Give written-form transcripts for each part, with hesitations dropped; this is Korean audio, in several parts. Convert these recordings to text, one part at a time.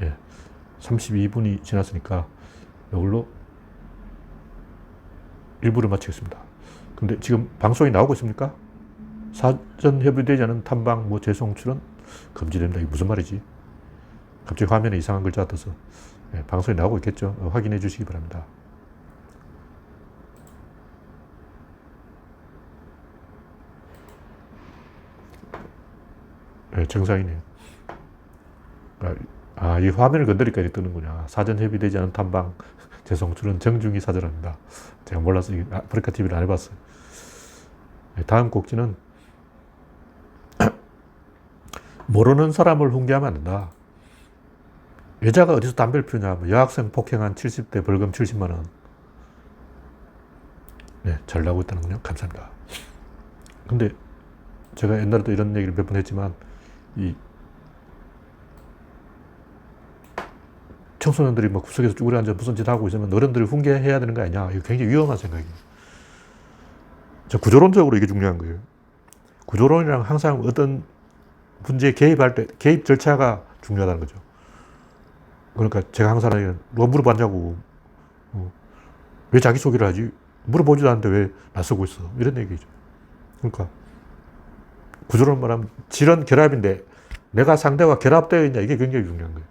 예, 32분이 지났으니까 이걸로 1부를 마치겠습니다. 근데 지금 방송이 나오고 있습니까? 사전 협의되지 않은 탐방, 재송 출은 금지됩니다. 이게 무슨 말이지? 갑자기 화면에 이상한 글자가 떠서. 예, 방송이 나오고 있겠죠? 확인해 주시기 바랍니다. 네, 정상이네요. 이 화면을 건드리니까 이렇게 뜨는구나. 사전 협의되지 않은 탐방, 재송출은 정중히 사절합니다. 제가 몰라서 아프리카 TV를 안 해봤어요. 네, 다음 곡지는 모르는 사람을 훈계하면 안 된다. 여자가 어디서 담배를 피우냐, 여학생 폭행한 70대 벌금 70만 원. 네, 잘 나오고 있다는군요. 감사합니다. 근데 제가 옛날에도 이런 얘기를 몇 번 했지만, 이 청소년들이 구석에서 쭈그려 앉아 무슨 짓 하고 있으면 어른들이 훈계해야 되는 거 아니냐. 이거 굉장히 위험한 생각이에요. 구조론적으로 이게 중요한 거예요. 구조론이랑 항상 어떤 문제에 개입할 때 개입 절차가 중요하다는 거죠. 그러니까 제가 항상 하기는 누가 물어봤냐고. 왜 자기소개를 하지? 물어보지도 않는데 왜 나서고 있어? 이런 얘기죠. 그러니까 구조론 말하면 질은 결합인데 내가 상대와 결합되어 있냐, 이게 굉장히 중요한 거예요.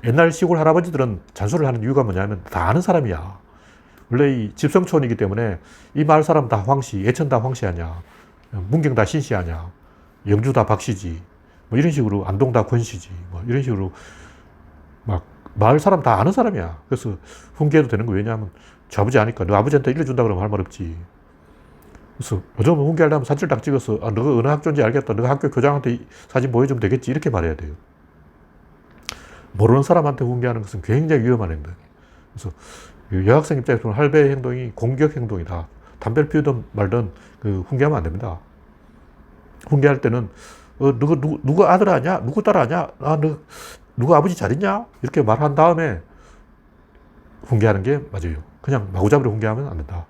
옛날 시골 할아버지들은 잔소리를 하는 이유가 뭐냐면 다 아는 사람이야. 원래 이 집성촌이기 때문에 이 마을 사람 다 황씨, 예천 다 황씨 아니야. 문경 다 신씨 아니야. 영주 다 박씨지. 이런 식으로 안동 다 권씨지. 이런 식으로 막 마을 사람 다 아는 사람이야. 그래서 훈계해도 되는 거예요. 왜냐하면 저 아버지 아니까 너 아버지한테 일러준다 그러면 할 말 없지. 그래서 요즘은 훈계하려면 사진을 딱 찍어서 너가 어느 학교인지 알겠다. 너가 학교 교장한테 사진 보여주면 되겠지. 이렇게 말해야 돼요. 모르는 사람한테 훈계하는 것은 굉장히 위험한 행동이에요. 그래서 여학생 입장에서는 할배의 행동이 공격 행동이다. 담배를 피우든 말든 훈계하면 안 됩니다. 훈계할 때는 누구 아들 아냐? 누구 딸 아냐? 누구 아버지 잘 있냐? 이렇게 말한 다음에 훈계하는 게 맞아요. 그냥 마구잡이로 훈계하면 안 된다.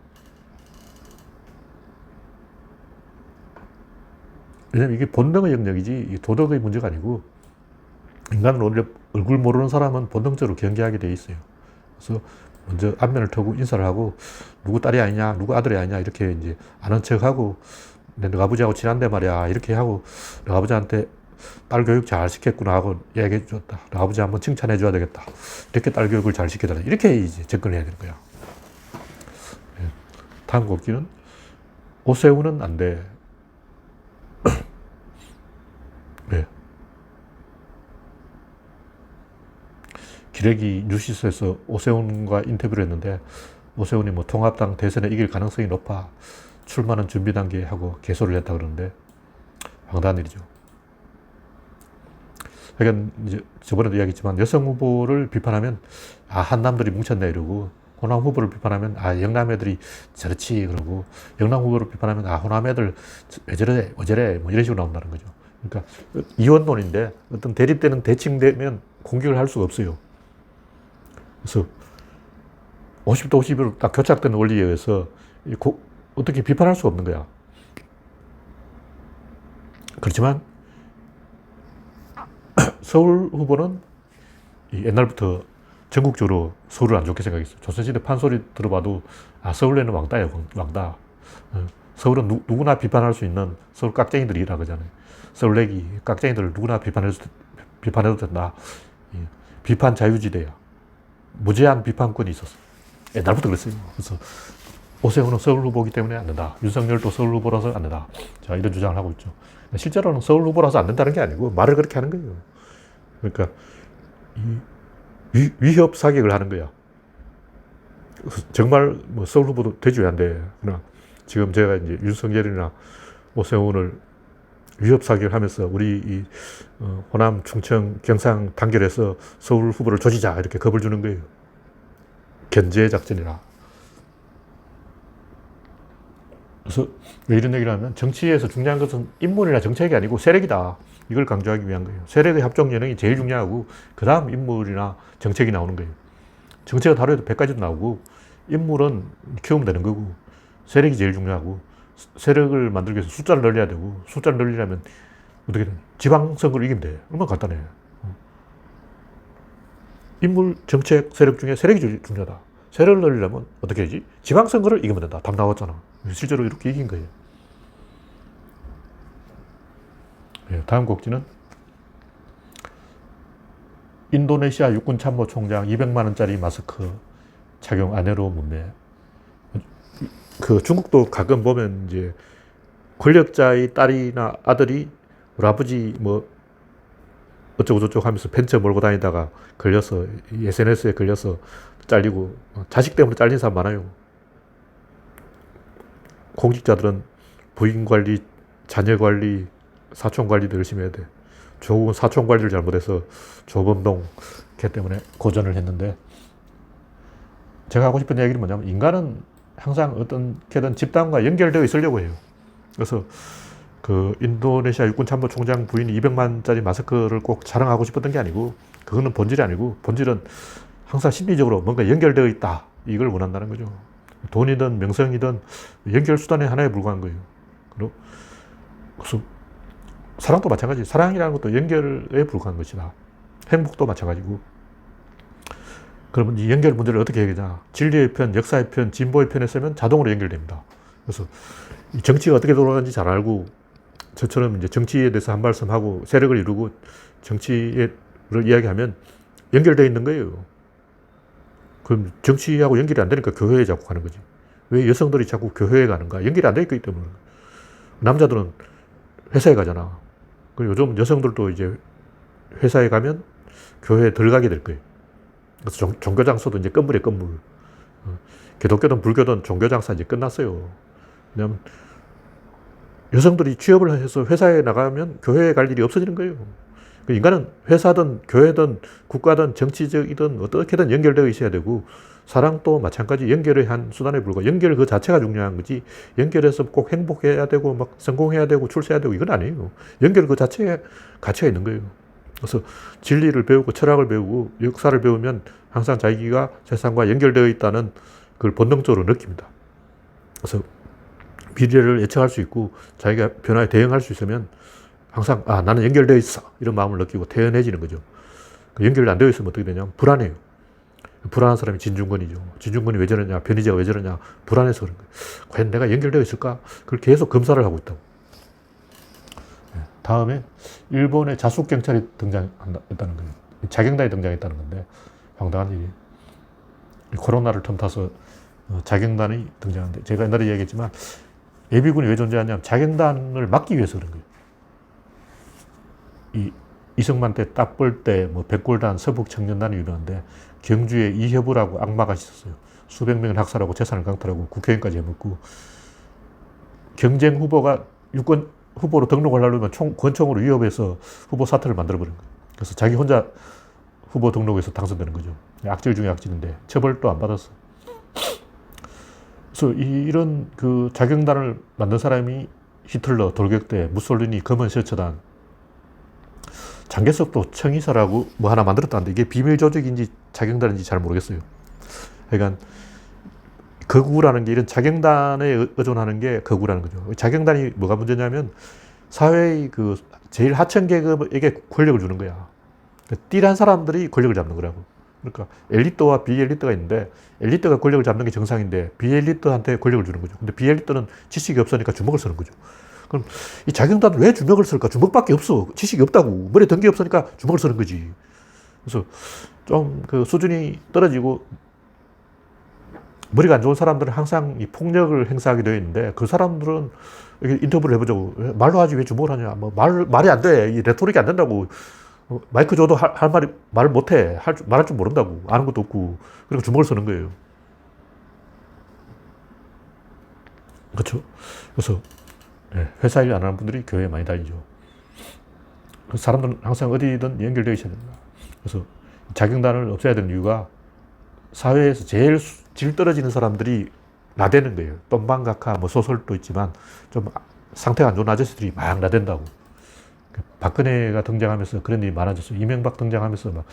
왜냐면 이게 본능의 영역이지 도덕의 문제가 아니고, 인간은 원래 얼굴 모르는 사람은 본능적으로 경계하게 돼 있어요. 그래서 먼저 안면을 터고 인사를 하고 누구 딸이 아니냐, 누구 아들이 아니냐 이렇게 이제 아는 척하고 너 아버지하고 친한데 말이야 이렇게 하고 너 아버지한테 딸 교육 잘 시켰구나 하고 얘기해 줬다. 너 아버지 한번 칭찬해 줘야 되겠다. 이렇게 딸 교육을 잘 시켜달라. 이렇게 이제 접근해야 되는 거야. 다음 곡기는 오세훈은 안 돼. 네. 기레기 뉴시스에서 오세훈과 인터뷰를 했는데 오세훈이 통합당 대선에 이길 가능성이 높아. 출마는 준비 단계에 하고 개소를 했다 그러는데 황당한 일이죠. 그러니까 이제 저번에도 이야기했지만 여성 후보를 비판하면 한남들이 뭉쳤네 이러고, 호남 후보를 비판하면 영남 애들이 저렇지 그러고, 영남 후보를 비판하면 호남 애들 왜 저래 어저래 이런 식으로 나온다는 거죠. 그러니까 이원론인데 어떤 대립되는 대칭되면 공격을 할 수가 없어요. 그래서 50대 50으로 딱 교착된 원리에 의해서 어떻게 비판할 수가 없는 거야. 그렇지만 서울 후보는 옛날부터 전국적으로 서울을 안 좋게 생각했어요. 조선시대 판소리 들어봐도 서울에는 왕따예요. 왕따. 서울은 누구나 비판할 수 있는 서울 깍쟁이들이라고 하잖아요. 서울 내기 깍쟁이들을 누구나 비판해도 된다. 비판 자유지대야. 무제한 비판권이 있었어. 옛날부터 그랬어요. 그래서 오세훈은 서울 후보이기 때문에 안 된다. 윤석열도 서울 후보라서 안 된다. 자, 이런 주장을 하고 있죠. 실제로는 서울 후보라서 안 된다는 게 아니고 말을 그렇게 하는 거예요. 그러니까 위협 사격을 하는 거야. 정말 서울 후보도 되지 왜 안 돼. 그러나 지금 제가 이제 윤석열이나 오세훈을 위협 사격을 하면서 우리 호남, 충청, 경상 단결해서 서울 후보를 조지자 이렇게 겁을 주는 거예요. 견제 작전이라. 그래서 왜 이런 얘기를 하면 정치에서 중요한 것은 인물이나 정책이 아니고 세력이다. 이걸 강조하기 위한 거예요. 세력의 합종 연영이 제일 중요하고 그 다음 인물이나 정책이 나오는 거예요. 정책은 하루에도 100가지도 나오고 인물은 키우면 되는 거고 세력이 제일 중요하고, 세력을 만들기 위해서 숫자를 늘려야 되고, 숫자를 늘리려면 어떻게 돼? 지방선거를 이기면 돼. 얼마나 간단해. 인물, 정책, 세력 중에 세력이 제일 중요하다. 세력을 늘리려면 어떻게 하지? 지방선거를 이기면 된다. 답 나왔잖아. 실제로 이렇게 이긴 거예요. 다음 곡지는 인도네시아 육군 참모총장 200만 원짜리 마스크 착용 아내로 문매. 그 중국도 가끔 보면 이제 권력자의 딸이나 아들이 우리 아버지 뭐 어쩌고저쩌고 하면서 벤처 몰고 다니다가 걸려서 SNS에 걸려서 잘리고 자식 때문에 잘린 사람 많아요. 공직자들은 부인 관리, 자녀 관리, 사촌 관리도 열심히 해야 돼. 조국은 사촌 관리를 잘못해서 조범동 걔 때문에 고전을 했는데 제가 하고 싶은 얘기는 뭐냐면 인간은 항상 어떻게든 집단과 연결되어 있으려고 해요. 그래서 그 인도네시아 육군 참모총장 부인이 200만짜리 마스크를 꼭 자랑하고 싶었던 게 아니고 그거는 본질이 아니고 본질은 항상 심리적으로 뭔가 연결되어 있다. 이걸 원한다는 거죠. 돈이든 명성이든 연결 수단의 하나에 불과한 거예요. 그래서 사랑도 마찬가지. 사랑이라는 것도 연결에 불과한 것이다. 행복도 마찬가지고. 그러면 이 연결 문제를 어떻게 해결하냐. 진리의 편, 역사의 편, 진보의 편에 서면 자동으로 연결됩니다. 그래서 이 정치가 어떻게 돌아가는지 잘 알고 저처럼 이제 정치에 대해서 한 말씀 하고 세력을 이루고 정치를 이야기하면 연결되어 있는 거예요. 그럼 정치하고 연결이 안 되니까 교회에 자꾸 가는 거지. 왜 여성들이 자꾸 교회에 가는가? 연결이 안 되어 있기 때문에. 남자들은 회사에 가잖아. 그리고 요즘 여성들도 이제 회사에 가면 교회에 들어가게 될 거예요. 그래서 종교 장소도 이제 건물에 건물. 기독교든 불교든 종교 장사 이제 끝났어요. 왜냐하면 여성들이 취업을 해서 회사에 나가면 교회에 갈 일이 없어지는 거예요. 인간은 회사든 교회든 국가든 정치적이든 어떻게든 연결되어 있어야 되고 사랑도 마찬가지 연결의 한 수단에 불과 연결 그 자체가 중요한 거지 연결해서 꼭 행복해야 되고 막 성공해야 되고 출세해야 되고 이건 아니에요. 연결 그 자체에 가치가 있는 거예요. 그래서 진리를 배우고 철학을 배우고 역사를 배우면 항상 자기가 세상과 연결되어 있다는 그걸 본능적으로 느낍니다. 그래서 미래를 예측할 수 있고 자기가 변화에 대응할 수 있으면 항상 나는 연결되어 있어 이런 마음을 느끼고 태연해지는 거죠. 연결이 안 되어 있으면 어떻게 되냐면 불안해요. 불안한 사람이 진중권이죠. 진중권이 왜 저러냐, 변희재가 왜 저러냐, 불안해서 그런 거예요. 과연 내가 연결되어 있을까? 그걸 계속 검사를 하고 있다고. 다음에 일본의 자숙 경찰이 등장했다는 거예요. 자경단이 등장했다는 건데 황당한 일이. 코로나를 틈타서 자경단이 등장하는데 제가 옛날에 얘기했지만 예비군이 왜 존재하냐면 자경단을 막기 위해서 그런 거예요. 이승만 때 딱 볼 때 뭐 백골단, 서북청년단이 유명한데 경주에 이협우라고 악마가 있었어요. 수백 명을 학살하고 재산을 강탈하고 국회의원까지 해먹고 경쟁 후보가 유권 후보로 등록을 하려면 권총으로 위협해서 후보 사퇴를 만들어버린 거예요. 그래서 자기 혼자 후보 등록해서 당선되는 거죠. 악질 중에 악질인데 처벌도 안 받았어. 그래서 이런 그 자경단을 만든 사람이 히틀러, 돌격대, 무솔리니, 검은 셔츠단, 장개석도 청이사라고 뭐 하나 만들었다는데 이게 비밀 조직인지 자경단인지 잘 모르겠어요. 그러니까 거구라는 게 이런 자경단에 의존하는 게 거구라는 거죠. 자경단이 뭐가 문제냐면 사회의 그 제일 하층 계급에게 권력을 주는 거야. 띠란 사람들이 권력을 잡는 거라고. 그러니까 엘리트와 비엘리트가 있는데 엘리트가 권력을 잡는 게 정상인데 비엘리트한테 권력을 주는 거죠. 근데 비엘리트는 지식이 없으니까 주먹을 쓰는 거죠. 그럼 이 자경단은 왜 주먹을 쓸까? 주먹밖에 없어. 지식이 없다고. 머리에 든 게 없으니까 주먹을 쓰는 거지. 그래서 좀 그 수준이 떨어지고 머리가 안 좋은 사람들은 항상 이 폭력을 행사하게 되어 있는데 그 사람들은 인터뷰를 해보자고. 말로 하지 왜 주먹을 하냐. 뭐 말이 안 돼. 이 레토릭이 안 된다고. 마이크 줘도 할 말이 말을 못 해. 말할 줄 모른다고. 아는 것도 없고. 그리고 주먹을 쓰는 거예요. 그렇죠. 그래서 회사 일 안 하는 분들이 교회에 많이 다니죠. 그래서 사람들은 항상 어디든 연결되어 있어야 된다. 그래서 자경단을 없애야 되는 이유가 사회에서 제일 질 떨어지는 사람들이 나대는 거예요. 똥방각하, 뭐 소설도 있지만 좀 상태가 안 좋은 아저씨들이 막 나댄다고. 박근혜가 등장하면서 그런 일이 많아졌어요. 이명박 등장하면서 막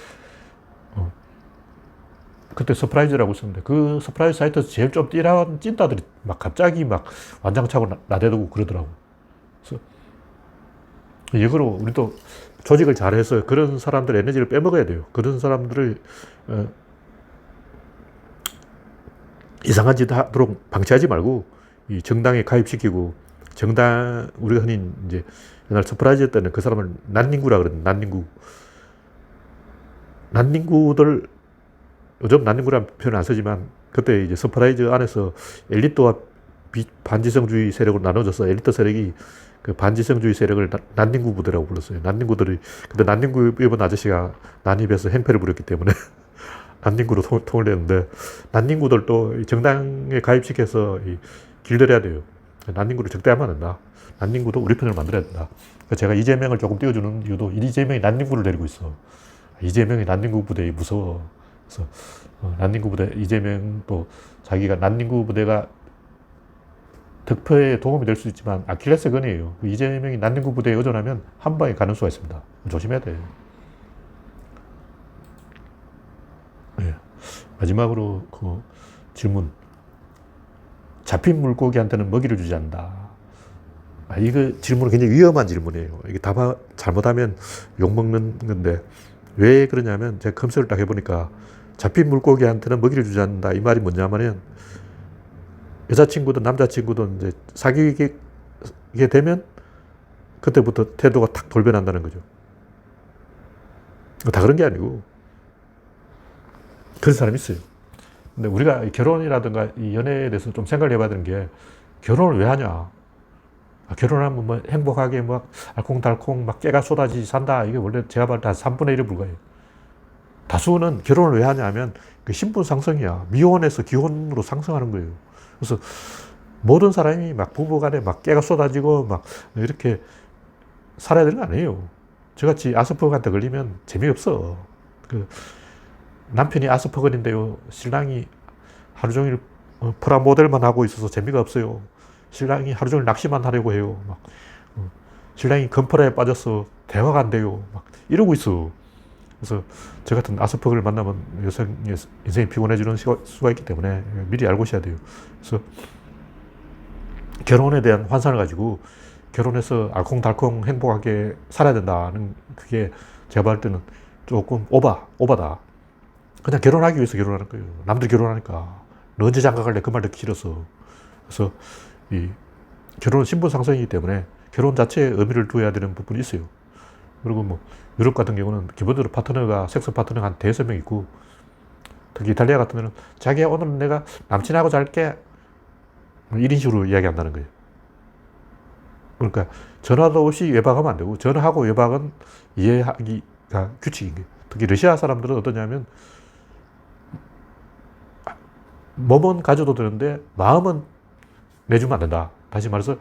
그때 서프라이즈라고 있었는데 그 서프라이즈 사이트에서 제일 좀 띠라는 찐따들이 막 갑자기 막 완장차고 나대고 그러더라고. 그래서 역으로 우리도 조직을 잘해서 그런 사람들의 에너지를 빼먹어야 돼요. 그런 사람들을 이상한 짓 하도록 방치하지 말고 이 정당에 가입시키고 정당 우리가 흔히 이제 옛날 서프라이즈 때는 그 사람을 난닝구라 그러는 난닝구들 요즘 난닝구라는 표현 안 쓰지만 그때 이제 서프라이즈 안에서 엘리트와 반지성주의 세력으로 나눠져서 엘리트 세력이 그 반지성주의 세력을 난닝구 부대라고 불렀어요. 난닝구들이 근데 난닝구 입은 아저씨가 난입해서 행패를 부렸기 때문에 난닝구로 통을 냈는데 난닝구들도 정당에 가입시켜서 길들여야 돼요. 난닝구를 적대하면 안 된다. 난닝구도 우리 편을 만들어야 된다. 그러니까 제가 이재명을 조금 띄워주는 이유도 이재명이 난닝구를 데리고 있어. 이재명이 난닝구 부대에 무서워. 그래서 난닝구 부대 이재명도 자기가 난닝구 부대가 득표에 도움이 될 수 있지만 아킬레스건이에요. 이재명이 난닝구 부대에 의존하면 한 방에 가는 수가 있습니다. 조심해야 돼. 네. 마지막으로 그 질문. 잡힌 물고기한테는 먹이를 주지 않는다. 이거 질문은 굉장히 위험한 질문이에요. 이게 답 잘못하면 욕먹는 건데 왜 그러냐면 제가 검색을 딱 해보니까 잡힌 물고기한테는 먹이를 주지 않는다. 이 말이 뭐냐면은 여자친구든 남자친구든 이제 사귀게 되면 그때부터 태도가 탁 돌변한다는 거죠. 다 그런 게 아니고 그런 사람이 있어요. 근데 우리가 결혼이라든가 이 연애에 대해서 좀 생각을 해봐야 되는 게 결혼을 왜 하냐. 결혼하면 뭐 행복하게 막 알콩달콩 막 깨가 쏟아지지 산다. 이게 원래 제가 봤을 때 한 3분의 1에 불과해요. 다수는 결혼을 왜 하냐 하면 그 신분 상승이야. 미혼에서 기혼으로 상승하는 거예요. 그래서 모든 사람이 막 부부간에 막 깨가 쏟아지고 막 이렇게 살아야 되는 거 아니에요. 저같이 아스퍼거한테 걸리면 재미없어. 그 남편이 아스퍼거인데요. 신랑이 하루 종일 프라모델만 하고 있어서 재미가 없어요. 신랑이 하루 종일 낚시만 하려고 해요. 막 신랑이 건프라에 빠져서 대화가 안 돼요. 막 이러고 있어. 그래서 저 같은 아스퍼거를 만나면 여성의 인생이 피곤해지는 수가 있기 때문에 미리 알고 있어야 돼요. 그래서 결혼에 대한 환상을 가지고 결혼해서 알콩달콩 행복하게 살아야 된다는 그게 제가 봤을 때는 조금 오바다. 그냥 결혼하기 위해서 결혼하는 거예요. 남들 결혼하니까. 너 언제 장가갈래? 그 말 듣기 싫어서. 그래서 이 결혼은 신분 상승이기 때문에 결혼 자체에 의미를 두어야 되는 부분이 있어요. 그리고 뭐 유럽 같은 경우는 기본적으로 파트너가 섹스 파트너가 한 5명 있고 특히 이탈리아 같은 데는 자기야 오늘은 내가 남친하고 잘게 이런 식으로 이야기한다는 거예요. 그러니까 전화도 없이 외박하면 안 되고 전화하고 외박은 이해하기가 규칙인 거예요. 특히 러시아 사람들은 어떠냐면 몸은 가져도 되는데 마음은 내주면 안 된다. 다시 말해서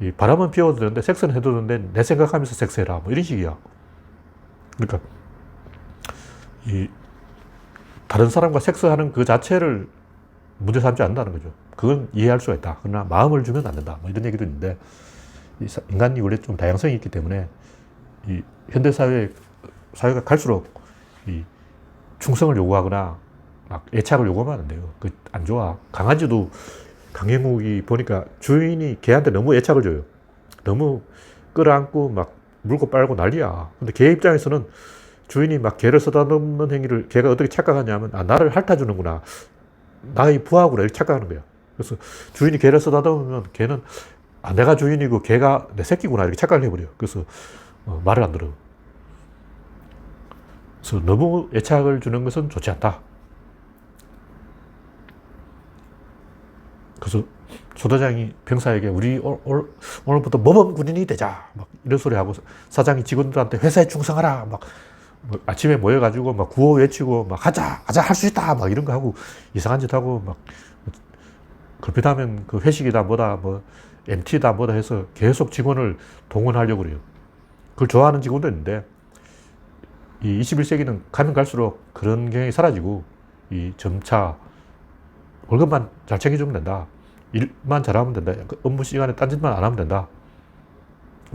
이 바람은 피워도 되는데 섹스는 해도 되는데 내 생각하면서 섹스해라. 뭐 이런 식이야. 그러니까 이 다른 사람과 섹스하는 그 자체를 문제 삼지 않는다는 거죠. 그건 이해할 수가 있다. 그러나 마음을 주면 안 된다. 뭐 이런 얘기도 있는데 인간이 원래 좀 다양성이 있기 때문에 이 현대 사회가 갈수록 이 충성을 요구하거나 막 애착을 요구하면 안 돼요. 그 안 좋아. 강아지도 강행욱이 보니까 주인이 걔한테 너무 애착을 줘요. 너무 끌어안고 막 물고 빨고 난리야. 근데 걔 입장에서는 주인이 막 걔를 쓰다듬는 행위를 걔가 어떻게 착각하냐면 나를 핥아주는구나. 나의 부하구나. 이렇게 착각하는 거야. 그래서 주인이 걔를 쓰다듬으면 걔는 내가 주인이고 걔가 내 새끼구나. 이렇게 착각을 해버려. 그래서 말을 안 들어. 그래서 너무 애착을 주는 것은 좋지 않다. 그래서 소대장이 병사에게 우리 오늘부터 모범 군인이 되자. 막 이런 소리 하고 사장이 직원들한테 회사에 충성하라. 막 아침에 모여가지고 막 구호 외치고 막 하자 할 수 있다. 막 이런 거 하고 이상한 짓 하고 막 급히하면 그 회식이다 뭐다 뭐 MT다 뭐다 해서 계속 직원을 동원하려고 그래요. 그걸 좋아하는 직원도 있는데 이 21세기는 가면 갈수록 그런 경향이 사라지고 이 점차 월급만 잘 챙겨주면 된다. 일만 잘하면 된다. 업무 시간에 딴짓만 안 하면 된다.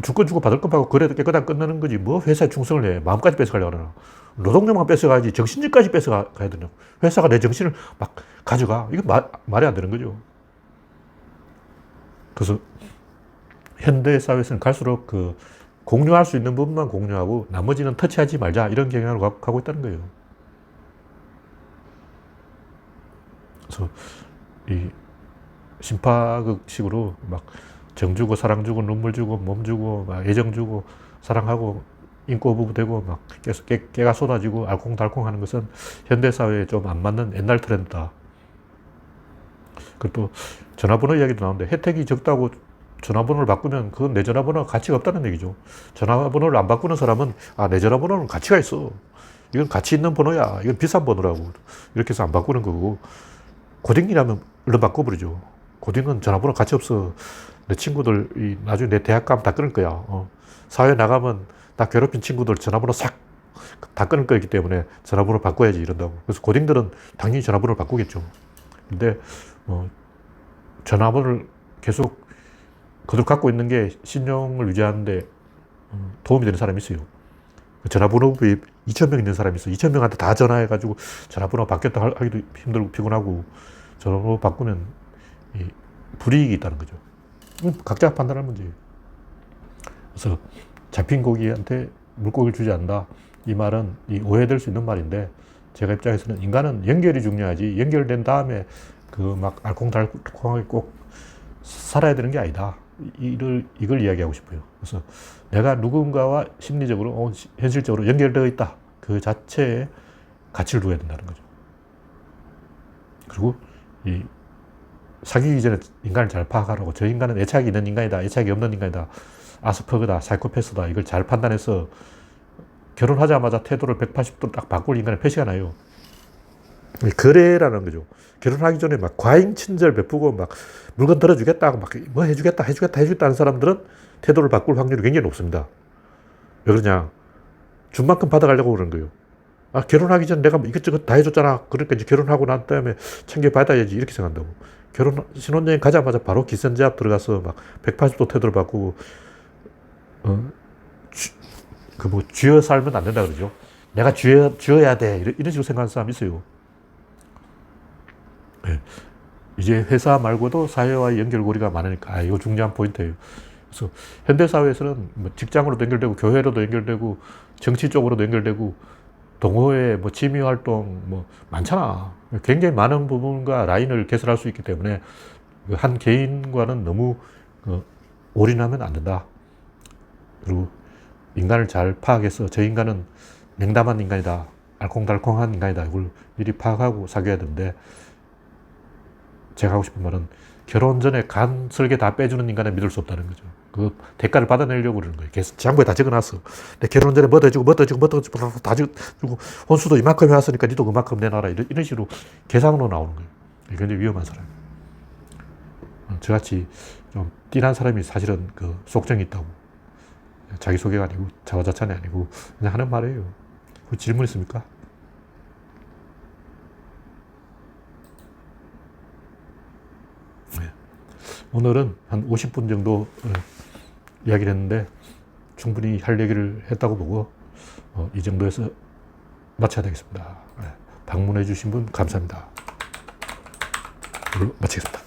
줄 건 주고 받을 건 받고 그래도 깨끗하게 끝내는 거지. 뭐 회사에 충성을 해. 마음까지 뺏어가려고 하나. 노동력만 뺏어가야지 정신력까지 뺏어가야 되냐. 회사가 내 정신을 막 가져가. 이거 말이 안 되는 거죠. 그래서 현대 사회에서는 갈수록 그 공유할 수 있는 부분만 공유하고 나머지는 터치하지 말자 이런 경향을 가고 있다는 거예요. 그래서 이 심파극식으로 막 정 주고 사랑 주고 눈물 주고 몸 주고 막 애정 주고 사랑하고 인꼬부부 되고 막 계속 깨가 쏟아지고 알콩달콩 하는 것은 현대사회에 좀 안 맞는 옛날 트렌드다. 그리고 또 전화번호 이야기도 나오는데 혜택이 적다고 전화번호를 바꾸면 그건 내 전화번호가 가치가 없다는 얘기죠. 전화번호를 안 바꾸는 사람은 내 전화번호는 가치가 있어. 이건 가치 있는 번호야. 이건 비싼 번호라고. 이렇게 해서 안 바꾸는 거고 고딩이라면 얼른 바꿔버리죠. 고딩은 전화번호 가치 없어. 내 친구들 나중에 내 대학 가면 다 끊을 거야. 사회 나가면 나 괴롭힌 친구들 전화번호 싹 다 끊을 거기 때문에 전화번호 바꿔야지 이런다고. 그래서 고딩들은 당연히 전화번호를 바꾸겠죠. 근데 전화번호를 계속 그들 갖고 있는 게 신용을 유지하는데 도움이 되는 사람이 있어요. 전화번호부에 2,000명 있는 사람이 있어. 2,000명한테 다 전화해가지고 전화번호 바뀌었다 하기도 힘들고 피곤하고 전화번호 바꾸면 불이익이 있다는 거죠. 각자 판단할 문제예요. 그래서 잡힌 고기한테 물고기를 주지 않는다. 이 말은 오해될 수 있는 말인데 제가 입장에서는 인간은 연결이 중요하지 연결된 다음에 그 막 알콩달콩하게 꼭 살아야 되는 게 아니다. 이걸 이야기하고 싶어요. 그래서 내가 누군가와 심리적으로, 현실적으로 연결되어 있다. 그 자체에 가치를 두어야 된다는 거죠. 그리고 사귀기 전에 인간을 잘 파악하라고. 저 인간은 애착이 있는 인간이다. 애착이 없는 인간이다. 아스퍼그다. 사이코패스다. 이걸 잘 판단해서 결혼하자마자 태도를 180도로 딱 바꿀 인간의 표시가 나요. 거래라는 거죠. 결혼하기 전에 막 과잉 친절 베푸고 막 물건 들어주겠다, 막 뭐 해주겠다 하는 사람들은 태도를 바꿀 확률이 굉장히 높습니다. 왜 그러냐? 준 만큼 받아가려고 그러는 거예요. 결혼하기 전에 내가 이것저것 다 해줬잖아. 그러니까 이제 결혼하고 난 다음에 챙겨받아야지. 이렇게 생각한다고. 신혼여행 가자마자 바로 기선제압 들어가서 막 180도 태도를 바꾸고, 쥐어 살면 안 된다 그러죠. 내가 쥐어야 돼. 이런 식으로 생각하는 사람이 있어요. 네. 이제 회사 말고도 사회와의 연결고리가 많으니까, 이거 중요한 포인트예요. 그래서 현대사회에서는 뭐 직장으로도 연결되고, 교회로도 연결되고, 정치 쪽으로도 연결되고, 동호회, 취미활동, 많잖아. 굉장히 많은 부분과 라인을 개설할 수 있기 때문에, 한 개인과는 너무 올인하면 안 된다. 그리고 인간을 잘 파악해서 저 인간은 냉담한 인간이다. 알콩달콩한 인간이다. 이걸 미리 파악하고 사귀어야 되는데, 제가 하고 싶은 말은 결혼 전에 간 설계 다 빼주는 인간은 믿을 수 없다는 거죠. 그 대가를 받아내려고 그러는 거예요. 장부에 다 적어놨어. 내 결혼 전에 뭐 더 주고 다 주고 혼수도 이만큼 해왔으니까 니도 그만큼 내놔라. 이런 식으로 계산으로 나오는 거예요. 굉장히 위험한 사람. 저같이 좀 띠난 사람이 사실은 그 속정이 있다고. 자기소개가 아니고 자화자찬이 아니고 그냥 하는 말이에요. 질문 있습니까? 오늘은 한 50분 정도 이야기를 했는데 충분히 할 얘기를 했다고 보고 이 정도에서 마쳐야 되겠습니다. 방문해 주신 분 감사합니다. 마치겠습니다.